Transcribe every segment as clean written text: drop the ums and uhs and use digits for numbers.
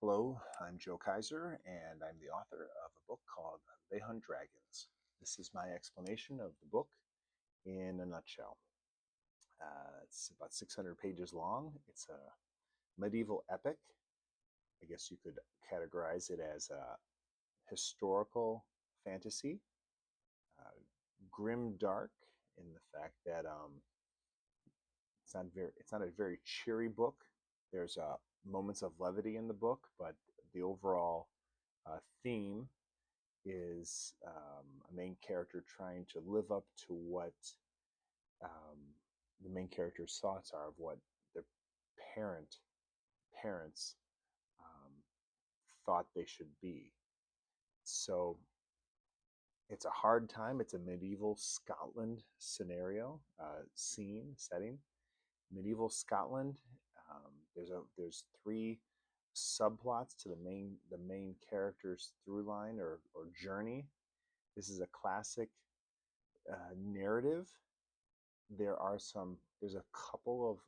Hello, I'm Joe Kaiser, and I'm the author of a book called They Hunt Dragons. This is my explanation of the book in a nutshell. It's about 600 pages long. It's a medieval epic. I guess you could categorize it as a historical fantasy, uh, grim dark in the fact that it's not a very cheery book. There's moments of levity in the book, but the overall theme is a main character trying to live up to what um, the main character's thoughts are of what their parent parents um, thought they should be. So it's a hard time. It's a medieval Scotland scenario, scene setting. Medieval Scotland. There's three subplots to the main character's through line or journey. This is a classic narrative. There's a couple of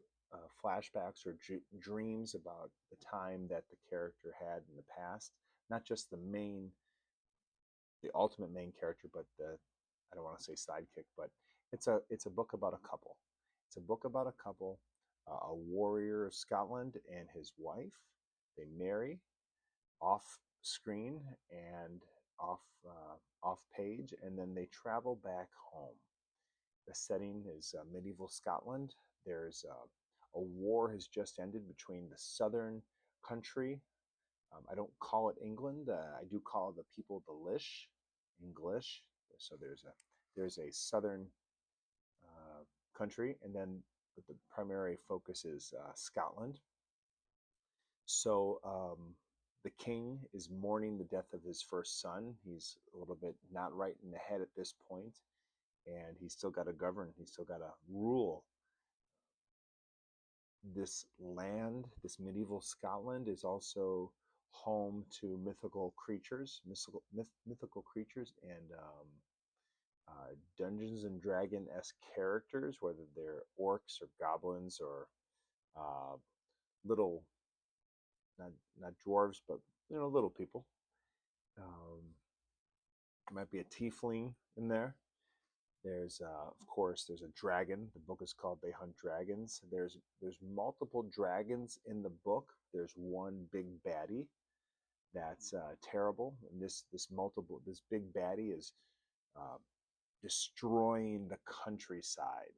flashbacks or dreams about the time that the character had in the past, not just the ultimate main character, but I don't want to say sidekick, but it's a book about a couple. It's a book about a couple, a warrior of Scotland and his wife. They marry off screen and off page, and then they travel back home. The setting is medieval Scotland. There's a war has just ended between the southern country. I don't call it England. I do call the people the Lish, English. So there's a southern country, and then the primary focus is Scotland. So the king is mourning the death of his first son. He's a little bit not right in the head at this point, and he's still got to govern. He's still got to rule this land. This medieval Scotland is also home to mythical creatures, and Dungeons and Dragon esque characters, whether they're orcs or goblins or uh, little, not not dwarves, but little people. Um, might be a tiefling in there. Of course, there's a dragon. The book is called They Hunt Dragons. There's multiple dragons in the book. There's one big baddie that's terrible, and this big baddie is uh, destroying the countryside,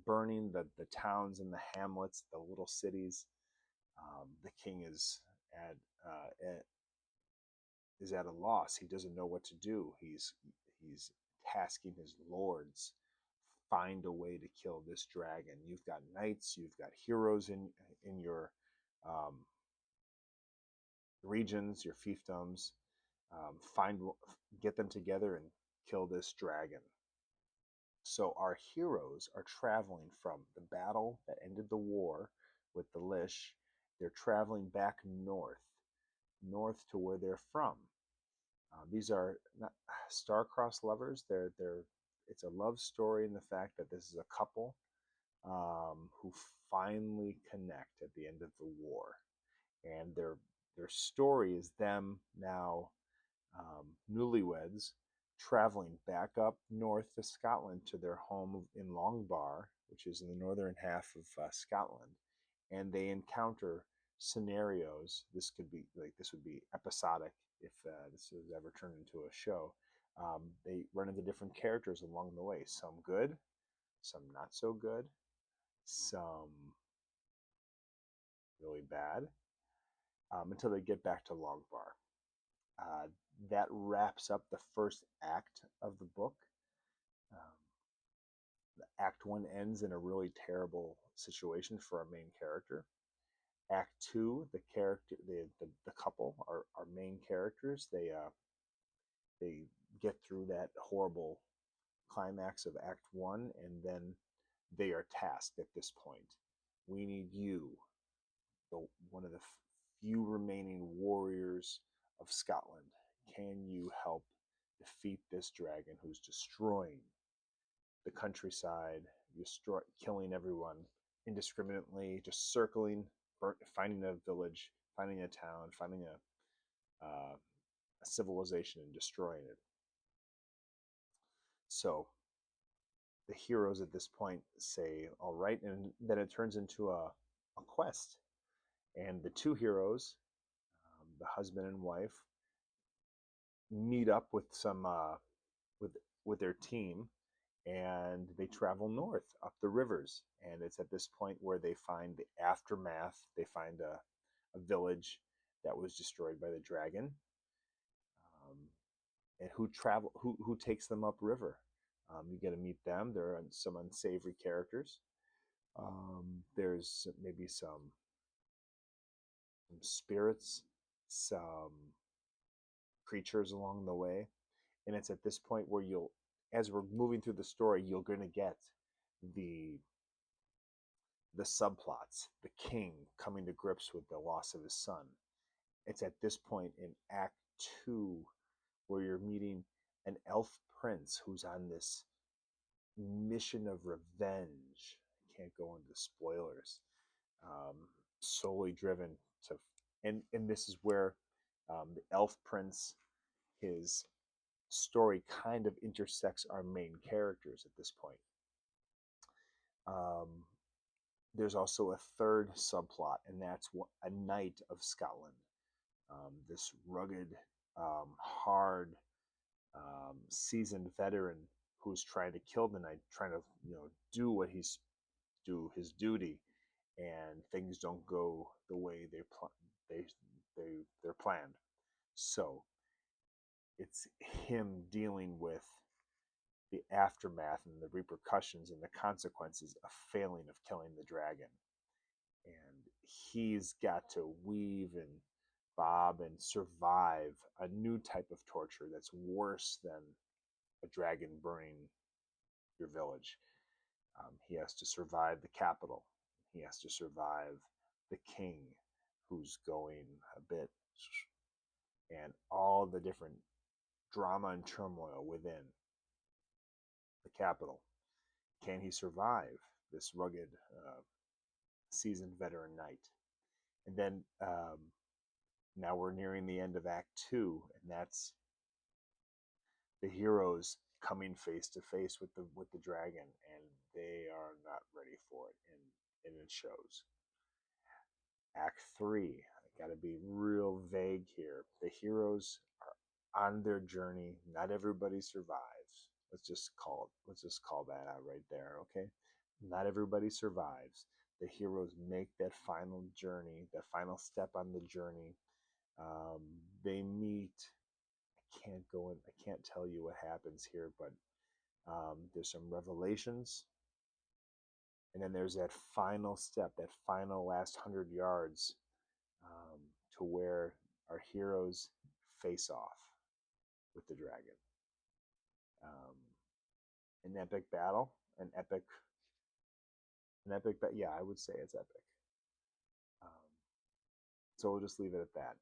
burning the towns and the hamlets, the little cities. The king is at a loss. He doesn't know what to do. He's tasking his lords, find a way to kill this dragon. You've got knights, you've got heroes in your um, regions, your fiefdoms. Find Get them together and kill this dragon. So our heroes are traveling from the battle that ended the war with the Lish. They're traveling back north to where they're from. These are not star-crossed lovers. It's a love story in the fact that this is a couple who finally connect at the end of the war, and their story is them now newlyweds traveling back up north to Scotland to their home in Longbar, which is in the northern half of Scotland, and they encounter scenarios. This would be episodic if this was ever turned into a show. They run into different characters along the way. Some good, some not so good, some really bad, until they get back to Longbar. Uh, that wraps up the first act of the book. Um, Act one ends in a really terrible situation for our main character. Act two, the couple, our main characters, they get through that horrible climax of Act one, and then they are tasked at this point. We need you, one of the few remaining warriors of Scotland. Can you help defeat this dragon who's destroying the countryside, killing everyone indiscriminately, just circling, finding a village, finding a town, finding a civilization and destroying it. So the heroes at this point say, all right, and then it turns into a quest. And the two heroes, the husband and wife, meet up with some with with their team, and they travel north up the rivers. And it's at this point where they find the aftermath. They find a village that was destroyed by the dragon, um, and who takes them upriver. You get to meet them. There are some unsavory characters. There's maybe some spirits, some creatures along the way, and it's at this point where you'll, as we're moving through the story, you're going to get the the subplots, the king coming to grips with the loss of his son. It's at this point in Act 2 where you're meeting an elf prince who's on this mission of revenge. I can't go into spoilers. Um, Solely driven to, and this is where the elf prince, his story kind of intersects our main characters at this point. Um, there's also a third subplot, and that's a knight of Scotland. This rugged, hard, seasoned veteran who's trying to kill the knight, trying to do what he's do his duty, and things don't go the way they they're planned. So it's him dealing with the aftermath and the repercussions and the consequences of failing of killing the dragon. And he's got to weave and bob and survive a new type of torture that's worse than a dragon burning your village. He has to survive the capital. He has to survive the king, who's going a bit, and all the different drama and turmoil within the capital. Can he survive this rugged, seasoned veteran knight? And then now we're nearing the end of Act 2, and that's the heroes coming face to face with the dragon, and they are not ready for it, and it shows. Act 3, I gotta be real vague here. The heroes are on their journey. Not everybody survives. Let's just call that out right there, okay? Not everybody survives. The heroes make that final journey, that final step on the journey. They meet. I can't tell you what happens here, but there's some revelations, and then there's that final step, that final last 100 yards, to where our heroes face off with the dragon. An epic battle, yeah, I would say it's epic. Um, so we'll just leave it at that.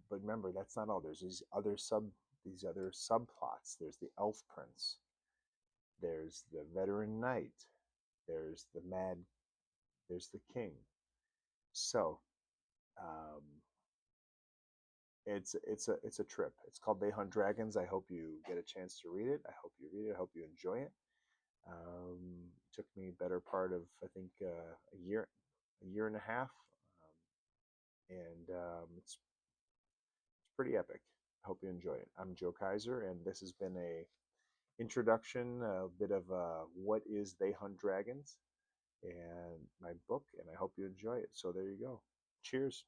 But remember, that's not all. There's these other subplots. There's the elf prince. There's the veteran knight. There's the king. So um, it's a trip. It's called They Hunt Dragons. I hope you get a chance to read it. I hope you read it. I hope you enjoy it. It took me better part of, I think, a year and a half, and it's pretty epic. I hope you enjoy it. I'm Joe Kaiser, and this has been a introduction, a bit of what is They Hunt Dragons, and my book, and I hope you enjoy it. So there you go. Cheers.